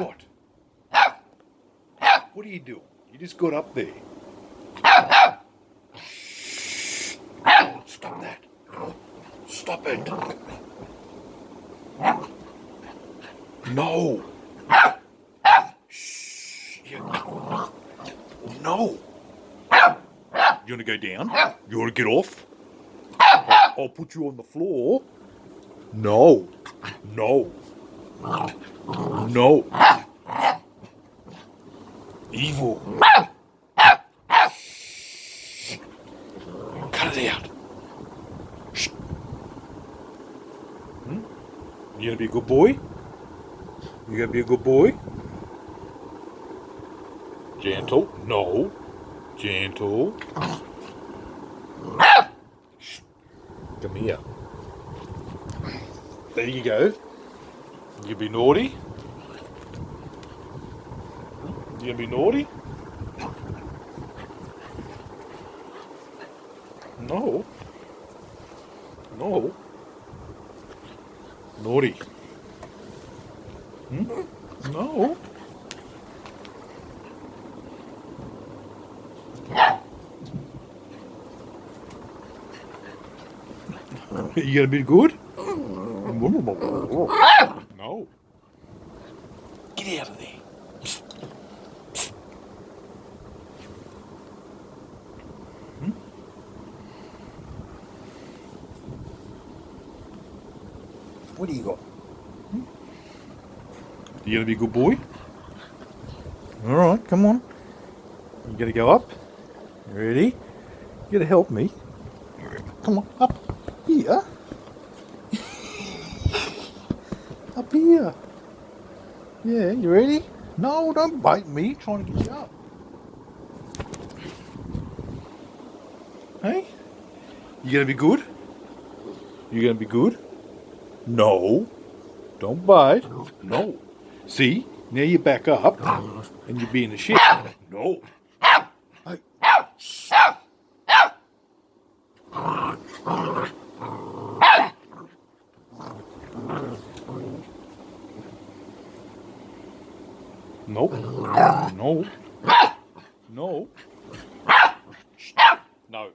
What? What are you doing? You just got up there. Stop that. Stop it. No. Shh. No. You want to go down? You want to get off? I'll put you on the floor. No. No. No. Evil. Cut it out. Shh. You gonna be a good boy? You gonna be a good boy? Gentle. No. Gentle. Shh. Come here. There you go. You gonna be naughty? You gonna be naughty? No. No. Naughty. No. You gonna be good? No. Get out of there. What do you got? You gonna be a good boy? Alright, come on. You gotta go up. Ready? You gotta help me. Come on, up here. Up here. Yeah, you ready? No, don't bite me. Trying to get you up. Hey? You gonna be good? You gonna be good? No. Don't bite. No. See? Now you back up and you're being a shit. No. Hey. No. No. No. No.